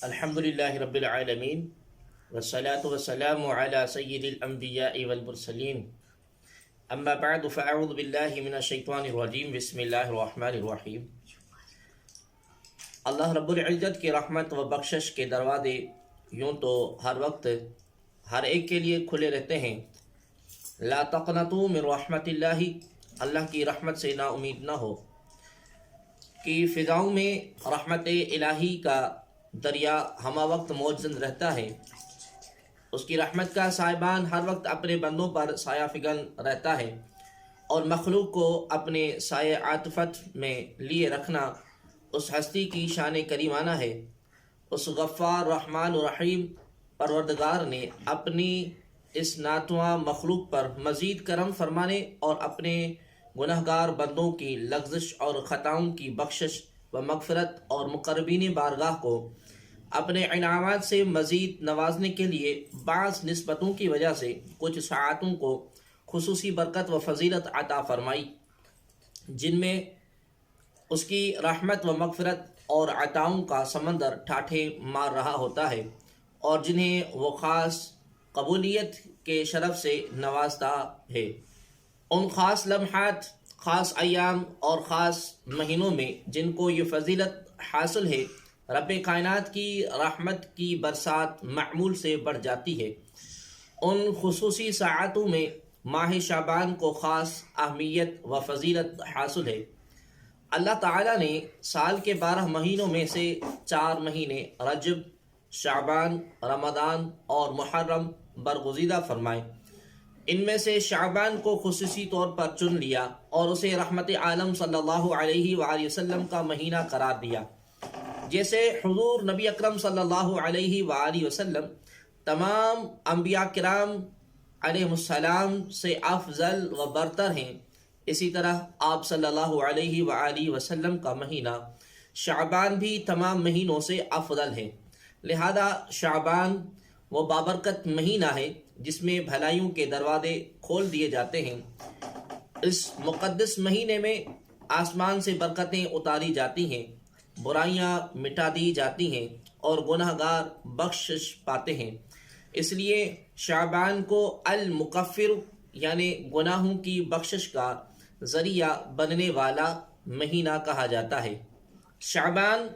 الحمد للہ رب العالمین والصلاة والسلام علی سید الانبیاء والمرسلین اما بعد فاعوذ باللہ من الشیطان الرجیم بسم اللہ الرحمن الرحیم۔ اللہ رب العزت کی رحمت و بخشش کے دروازے یوں تو ہر وقت ہر ایک کے لیے کھلے رہتے ہیں۔ لا تقنطوا من رحمت اللہ، اللہ کی رحمت سے نا امید نہ ہو کہ فضاؤں میں رحمت الہی کا دریا ہمہ وقت موجود رہتا ہے۔ اس کی رحمت کا سائبان ہر وقت اپنے بندوں پر سایہ فگن رہتا ہے، اور مخلوق کو اپنے سایہ عاطفت میں لیے رکھنا اس ہستی کی شان کریمانہ ہے۔ اس غفار رحمان و رحیم پروردگار نے اپنی اس ناتواں مخلوق پر مزید کرم فرمانے اور اپنے گنہگار بندوں کی لغزش اور خطاؤں کی بخشش و مغفرت اور مقربین بارگاہ کو اپنے انعامات سے مزید نوازنے کے لیے بعض نسبتوں کی وجہ سے کچھ ساعتوں کو خصوصی برکت و فضیلت عطا فرمائی، جن میں اس کی رحمت و مغفرت اور عطاؤں کا سمندر ٹھاٹھے مار رہا ہوتا ہے، اور جنہیں وہ خاص قبولیت کے شرف سے نوازتا ہے۔ ان خاص لمحات، خاص ایام اور خاص مہینوں میں جن کو یہ فضیلت حاصل ہے، رب کائنات کی رحمت کی برسات معمول سے بڑھ جاتی ہے۔ ان خصوصی ساعتوں میں ماہ شعبان کو خاص اہمیت و فضیلت حاصل ہے۔ اللہ تعالیٰ نے سال کے 12 مہینوں میں سے 4 مہینے رجب، شعبان، رمضان اور محرم برگزیدہ فرمائے۔ ان میں سے شعبان کو خصوصی طور پر چن لیا اور اسے رحمت عالم صلی اللہ علیہ وآلہ وسلم کا مہینہ قرار دیا۔ جیسے حضور نبی اکرم صلی اللہ علیہ وآلہ وسلم تمام انبیاء کرام علیہ السلام سے افضل و برتر ہیں، اسی طرح آپ صلی اللہ علیہ وآلہ وسلم کا مہینہ شعبان بھی تمام مہینوں سے افضل ہے۔ لہذا شعبان وہ بابرکت مہینہ ہے جس میں بھلائیوں کے دروازے کھول دیے جاتے ہیں۔ اس مقدس مہینے میں آسمان سے برکتیں اتاری جاتی ہیں، برائیاں مٹا دی جاتی ہیں اور گناہ گار بخشش پاتے ہیں۔ اس لیے شعبان کو المکفر یعنی گناہوں کی بخشش کا ذریعہ بننے والا مہینہ کہا جاتا ہے۔ شعبان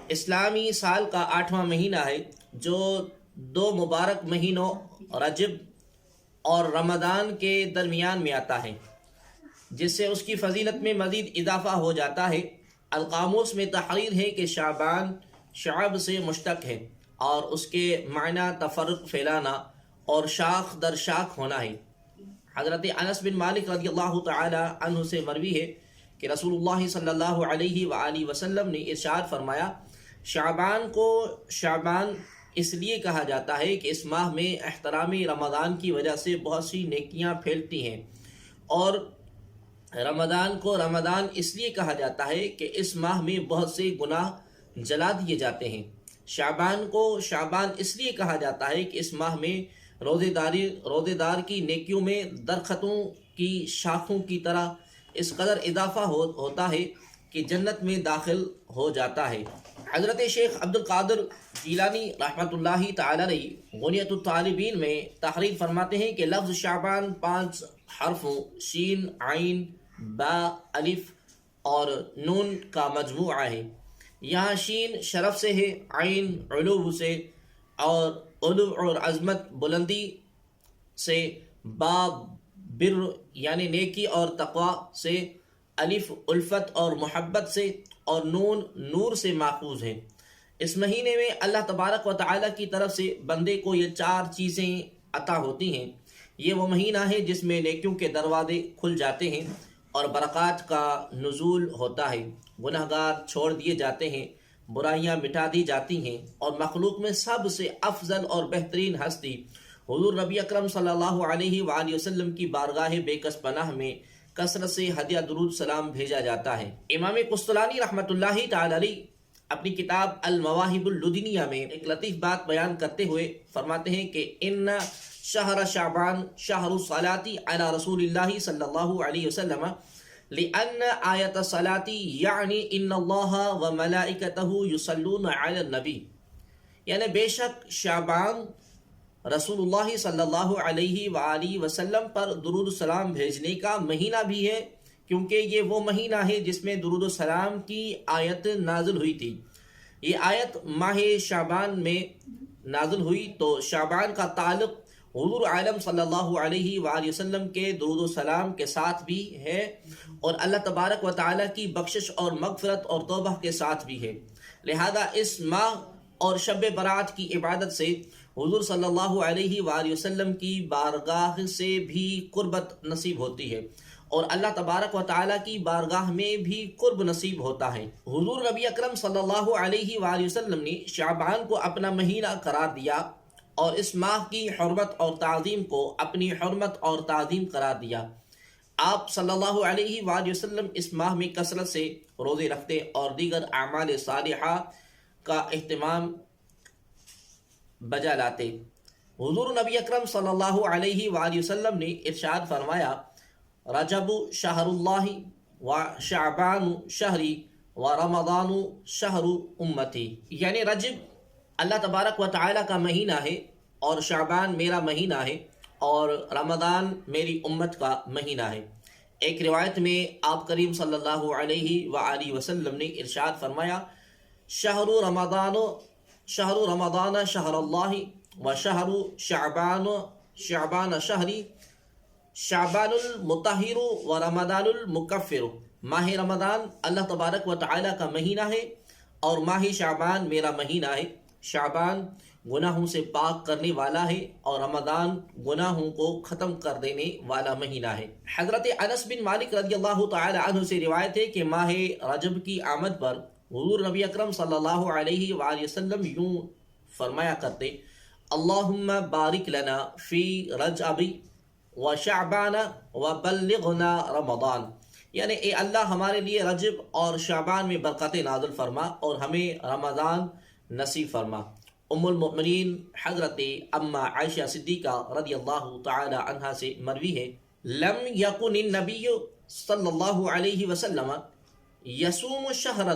اسلامی سال کا 8واں مہینہ ہے، جو 2 مبارک مہینوں رجب اور رمضان کے درمیان میں آتا ہے، جس سے اس کی فضیلت میں مزید اضافہ ہو جاتا ہے۔ القاموس میں تحریر ہے کہ شعبان شعب سے مشتق ہے اور اس کے معنی تفرق پھیلانا اور شاخ در شاخ ہونا ہے۔ حضرت انس بن مالک رضی اللہ تعالی عنہ سے مروی ہے کہ رسول اللہ صلی اللہ علیہ وآلہ وسلم نے ارشاد فرمایا، شعبان کو شعبان اس لیے کہا جاتا ہے کہ اس ماہ میں احترام رمضان کی وجہ سے بہت سی نیکیاں پھیلتی ہیں، اور رمضان کو رمضان اس لیے کہا جاتا ہے کہ اس ماہ میں بہت سے گناہ جلا دیے جاتے ہیں۔ شعبان کو شعبان اس لیے کہا جاتا ہے کہ اس ماہ میں روزے دار کی نیکیوں میں درختوں کی شاخوں کی طرح اس قدر اضافہ ہوتا ہے کہ جنت میں داخل ہو جاتا ہے۔ حضرت شیخ عبد القادر جیلانی رحمۃ اللہ تعالی علیہ غنیۃ الطالبین میں تحریر فرماتے ہیں کہ لفظ شعبان 5 حرفوں شین، عین، با، الف اور نون کا مجموعہ ہے۔ یہاں شین شرف سے ہے، عین علو سے، اور علو اور عظمت بلندی سے، با بر یعنی نیکی اور تقوی سے، الف الفت اور محبت سے، اور نون نور سے ماخوذ ہے۔ اس مہینے میں اللہ تبارک و تعالی کی طرف سے بندے کو یہ 4 چیزیں عطا ہوتی ہیں۔ یہ وہ مہینہ ہے جس میں نیکیوں کے دروازے کھل جاتے ہیں اور برکات کا نزول ہوتا ہے، گناہ گار چھوڑ دیے جاتے ہیں، برائیاں مٹا دی جاتی ہیں، اور مخلوق میں سب سے افضل اور بہترین ہستی حضور نبی اکرم صلی اللہ علیہ وآلہ وسلم کی بارگاہ بے کس پناہ میں کثرت سے ہدیہ درود سلام بھیجا جاتا ہے۔ امام قسطلانی رحمۃ اللہ تعالی علیہ اپنی کتاب المواہب اللدنیہ میں ایک لطیف بات بیان کرتے ہوئے فرماتے ہیں کہ ان شہر شعبان شہر الصلاۃ علی رسول اللہ صلی اللہ علیہ وسلم لأن آیت الصلاۃ یعنی ان اللہ و ملائکتہ یصلون علی النبی، یعنی بے شک شعبان رسول اللہ صلی اللہ علیہ وآلہ وسلم پر درود السلام بھیجنے کا مہینہ بھی ہے، کیونکہ یہ وہ مہینہ ہے جس میں درود السلام کی آیت نازل ہوئی تھی۔ یہ آیت ماہ شعبان میں نازل ہوئی، تو شعبان کا تعلق حضور عالم صلی اللہ علیہ وآلہ وسلم کے درود السلام کے ساتھ بھی ہے، اور اللہ تبارک و تعالیٰ کی بخشش اور مغفرت اور توبہ کے ساتھ بھی ہے۔ لہذا اس ماہ اور شب برات کی عبادت سے حضور صلی اللہ علیہ وآلہ وسلم کی بارگاہ سے بھی قربت نصیب ہوتی ہے، اور اللہ تبارک و تعالیٰ کی بارگاہ میں بھی قرب نصیب ہوتا ہے۔ حضور نبی اکرم صلی اللہ علیہ وآلہ وسلم نے شعبان کو اپنا مہینہ قرار دیا، اور اس ماہ کی حرمت اور تعظیم کو اپنی حرمت اور تعظیم قرار دیا۔ آپ صلی اللہ علیہ وآلہ وسلم اس ماہ میں کثرت سے روزے رکھتے اور دیگر اعمال صالحہ کا اہتمام بجا لاتے۔ حضور نبی اکرم صلی اللہ علیہ وآلہ وسلم نے ارشاد فرمایا، رجب شہر اللہ و شعبان شہری و رمضان شہر امتی، یعنی رجب اللہ تبارک و تعالیٰ کا مہینہ ہے، اور شعبان میرا مہینہ ہے، اور رمضان میری امت کا مہینہ ہے۔ ایک روایت میں آپ کریم صلی اللہ علیہ وآلہ وسلم نے ارشاد فرمایا، شہر رمضان شہر اللہ و شہر شعبان شعبان شہری، شعبان المطہر و رمضان المکفر، ماہ رمضان اللہ تبارک و تعالیٰ کا مہینہ ہے، اور ماہ شعبان میرا مہینہ ہے۔ شعبان گناہوں سے پاک کرنے والا ہے، اور رمضان گناہوں کو ختم کر دینے والا مہینہ ہے۔ حضرت انس بن مالک رضی اللہ تعالی عنہ سے روایت ہے کہ ماہ رجب کی آمد پر حضور نبی اکرم صلی اللہ علیہ وآلہ وسلم یوں فرمایا کرتے، اللہم بارک لنا فی رجب و شعبان و بلغنا رمضان، یعنی اے اللہ ہمارے لیے رجب اور شعبان میں برکت نازل فرما، اور ہمیں رمضان نصیب فرما۔ ام المؤمنین حضرت اما عائشہ صدیقہ رضی اللہ تعالی عنہا سے مروی ہے، لم یکن النبی صلی اللہ علیہ وسلم یصوم شہرا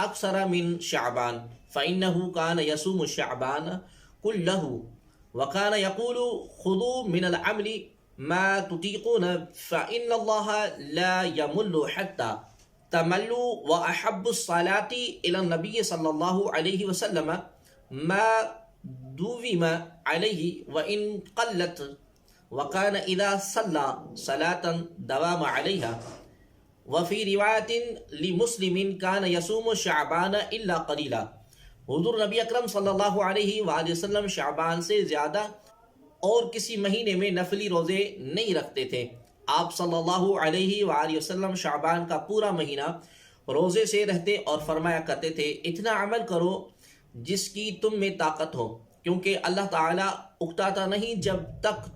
اکثر من شعبان فإنه كان يصوم شعبان كله وكان يقول خذوا من العمل ما تطيقون فإن الله لا يمل حتى تملوا، وأحب الصلاة إلى النبي صلى الله عليه وسلم ما دوم عليه وإن قلت، وكان إذا صلى صلاة دوام عليها۔ وفي روایت لمسلم كان يصوم شعبان الا قلیلا، حضور نبی اکرم صلی اللہ علیہ وآلہ وسلم شعبان سے زیادہ اور کسی مہینے میں نفلی روزے نہیں رکھتے تھے۔ آپ صلی اللہ علیہ وآلہ وسلم شعبان کا پورا مہینہ روزے سے رہتے اور فرمایا کرتے تھے، اتنا عمل کرو جس کی تم میں طاقت ہو، کیونکہ اللہ تعالیٰ اکتاتا نہیں جب تک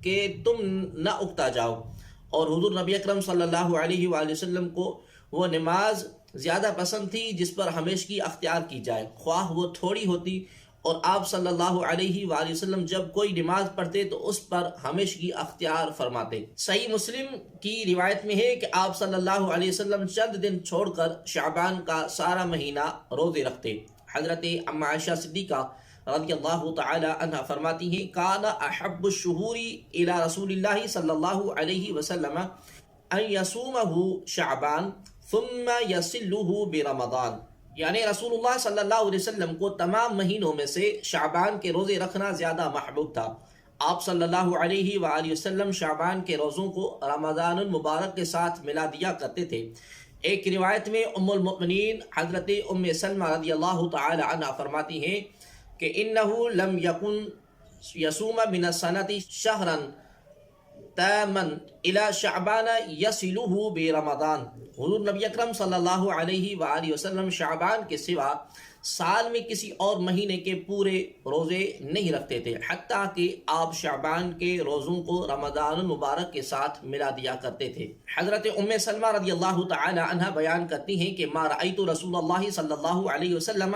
کہ تم نہ اکتا جاؤ۔ اور حضور نبی اکرم صلی اللہ علیہ وآلہ وسلم کو وہ نماز زیادہ پسند تھی جس پر ہمیشگی اختیار کی جائے، خواہ وہ تھوڑی ہوتی، اور آپ صلی اللہ علیہ وآلہ وسلم جب کوئی نماز پڑھتے تو اس پر ہمیشگی اختیار فرماتے۔ صحیح مسلم کی روایت میں ہے کہ آپ صلی اللہ علیہ وسلم چند دن چھوڑ کر شعبان کا سارا مہینہ روزے رکھتے۔ حضرت اما عائشہ صدیقہ رضی اللہ تعالی عنہ فرماتی ہیں، کان احب الشہور الی رسول اللہ صلی اللہ علیہ وسلم ان یصومہ شعبان ثم یصلہ برمضان، یعنی رسول اللہ صلی اللہ علیہ وسلم کو تمام مہینوں میں سے شعبان کے روزے رکھنا زیادہ محبوب تھا۔ آپ صلی اللہ علیہ وآلہ وسلم شعبان کے روزوں کو رمضان المبارک کے ساتھ ملا دیا کرتے تھے۔ ایک روایت میں ام المؤمنین حضرت ام سلمہ رضی اللہ تعالی عنہ فرماتی ہیں کہ انہو لم یکن یصوم من السنۃ شہرا تاما الی شعبان یصلہ برمضان، حضور نبی اکرم صلی اللہ علیہ وآلہ وسلم شعبان کے سوا سال میں کسی اور مہینے کے پورے روزے نہیں رکھتے تھے، حتیٰ کہ آپ شعبان کے روزوں کو رمضان المبارک کے ساتھ ملا دیا کرتے تھے۔ حضرت ام سلمہ رضی اللہ تعالی عنہ بیان کرتی ہیں کہ ما رأیت رسول اللہ صلی اللہ علیہ وسلم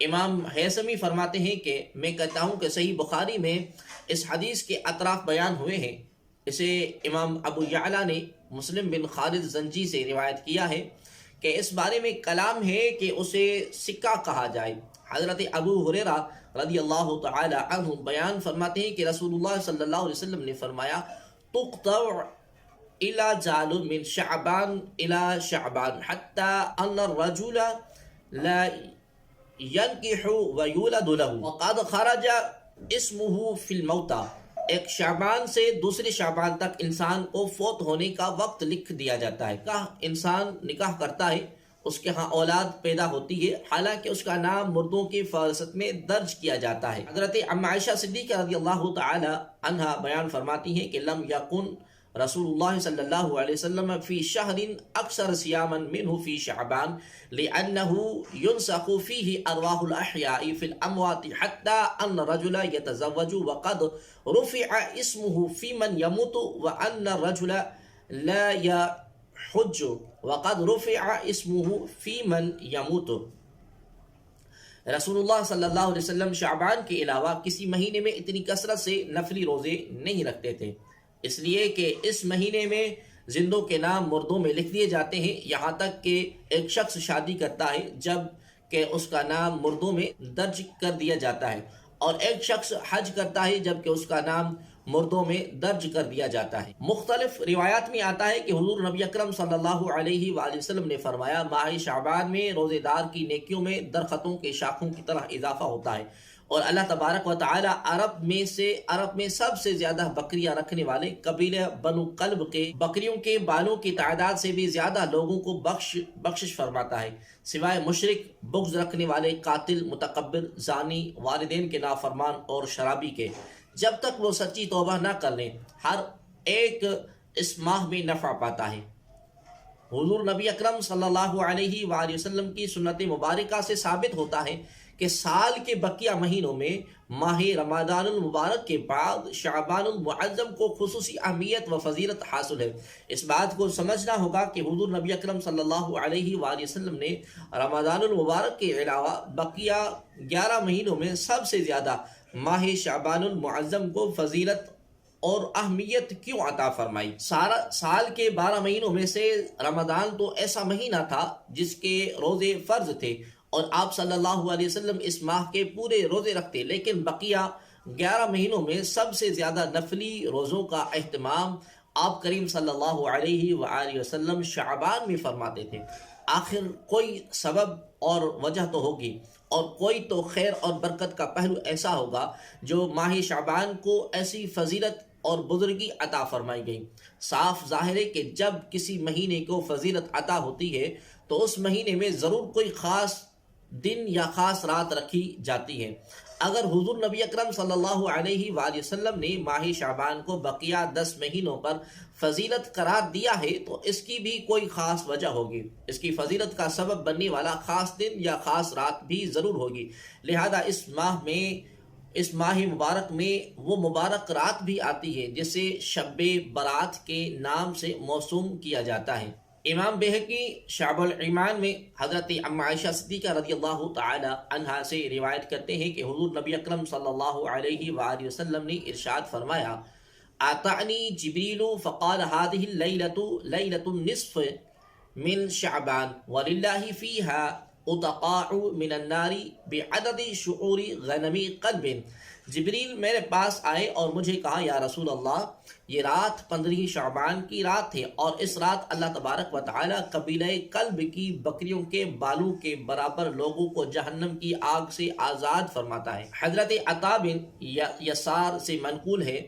امام حیثمی فرماتے ہیں کہ میں کہتا ہوں کہ صحیح بخاری میں اس حدیث کے اطراف بیان ہوئے ہیں. اسے امام ابو یعلا نے مسلم بن خالد زنجی سے روایت کیا ہے کہ اس بارے میں کلام ہے کہ اسے سکہ کہا جائے. حضرت ابو ہریرہ رضی اللہ تعالی عنہ بیان فرماتے ہیں کہ رسول اللہ صلی اللہ علیہ وسلم نے فرمایا تقطع الى جعل من شعبان الى شعبان حتى ان الرجل لا ينكح ويولد له وقد خرج اسمه في الموتى. ایک شعبان سے دوسرے شعبان تک انسان کو فوت ہونے کا وقت لکھ دیا جاتا ہے. انسان نکاح کرتا ہے، اس کے ہاں اولاد پیدا ہوتی ہے، حالانکہ اس کا نام مردوں کی فہرست میں درج کیا جاتا ہے. حضرت ام عائشہ صدیقہ رضی اللہ تعالی عنہا بیان فرماتی ہیں کہ لم یکن رسول اللہ صلی اللہ علیہ وسلم فی شہر اکثر صیاما منہ فی شعبان لأنه ينسخ فيه ارواح الاحیاء فی الاموات حتى ان الرجل يتزوج وقد رفع اسمه في من يموت وان الرجل لا يحج وقد رفع اسمه في من يموت. رسول اللہ صلی اللہ علیہ وسلم شعبان کے علاوہ کسی مہینے میں اتنی کثرت سے نفلی روزے نہیں رکھتے تھے، اس لیے کہ اس مہینے میں زندوں کے نام مردوں میں لکھ دیے جاتے ہیں، یہاں تک کہ ایک شخص شادی کرتا ہے جب کہ اس کا نام مردوں میں درج کر دیا جاتا ہے، اور ایک شخص حج کرتا ہے جب کہ اس کا نام مردوں میں درج کر دیا جاتا ہے. مختلف روایات میں آتا ہے کہ حضور نبی اکرم صلی اللہ علیہ وآلہ وسلم نے فرمایا ماہ شعبان میں روزے دار کی نیکیوں میں درختوں کے شاخوں کی طرح اضافہ ہوتا ہے، اور اللہ تبارک و تعالی عرب میں سب سے زیادہ بکریاں رکھنے والے قبیلہ بنو کلب کے بکریوں کے بالوں کی تعداد سے بھی زیادہ لوگوں کو بخشش فرماتا ہے، سوائے مشرک، بغض رکھنے والے، قاتل، متکبر، زانی، والدین کے نافرمان اور شرابی کے. جب تک وہ سچی توبہ نہ کر لیں ہر ایک اس ماہ میں نفع پاتا ہے. حضور نبی اکرم صلی اللہ علیہ وآلہ وسلم کی سنت مبارکہ سے ثابت ہوتا ہے کہ سال کے بقیہ مہینوں میں ماہ رمضان المبارک کے بعد شعبان المعظم کو خصوصی اہمیت و فضیلت حاصل ہے. اس بات کو سمجھنا ہوگا کہ حضور نبی اکرم صلی اللہ علیہ وآلہ وسلم نے رمضان المبارک کے علاوہ بقیہ 11 مہینوں میں سب سے زیادہ ماہ شعبان المعظم کو فضیلت اور اہمیت کیوں عطا فرمائی. سال کے 12 مہینوں میں سے رمضان تو ایسا مہینہ تھا جس کے روزے فرض تھے، اور آپ صلی اللہ علیہ وسلم اس ماہ کے پورے روزے رکھتے، لیکن بقیہ 11 مہینوں میں سب سے زیادہ نفلی روزوں کا اہتمام آپ کریم صلی اللہ علیہ وآلہ وسلم شعبان میں فرماتے تھے. آخر کوئی سبب اور وجہ تو ہوگی، اور کوئی تو خیر اور برکت کا پہلو ایسا ہوگا جو ماہ شعبان کو ایسی فضیلت اور بزرگی عطا فرمائی گئی. صاف ظاہر ہے کہ جب کسی مہینے کو فضیلت عطا ہوتی ہے تو اس مہینے میں ضرور کوئی خاص دن یا خاص رات رکھی جاتی ہے. اگر حضور نبی اکرم صلی اللہ علیہ وآلہ وسلم نے ماہ شعبان کو بقیہ 10 مہینوں پر فضیلت قرار دیا ہے تو اس کی بھی کوئی خاص وجہ ہوگی، اس کی فضیلت کا سبب بننے والا خاص دن یا خاص رات بھی ضرور ہوگی. لہذا اس ماہ مبارک میں وہ مبارک رات بھی آتی ہے جسے شب برات کے نام سے موسوم کیا جاتا ہے. امام بہقی شعب الایمان میں حضرت ام عائشہ صدیقہ رضی اللہ تعالی عنہا سے روایت کرتے ہیں کہ حضور نبی اکرم صلی اللہ علیہ وآلہ وسلم نے ارشاد فرمایا آتعنی جبریل فقال هذه لیلۃ النصف من شعبان وللہ فیہا اتقاء من النار بعدد شعور غنم قلب. جبریل میرے پاس آئے اور مجھے کہا یا رسول اللہ، یہ رات 15 شعبان کی رات ہے، اور اس رات اللہ تبارک و تعالی قبیلہ کلب کی بکریوں کے بالوں کے برابر لوگوں کو جہنم کی آگ سے آزاد فرماتا ہے. حضرت عطا بن یسار سے منقول ہے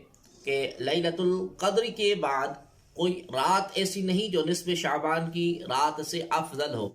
کہ لیلۃ القدر کے بعد کوئی رات ایسی نہیں جو نصف شعبان کی رات سے افضل ہو.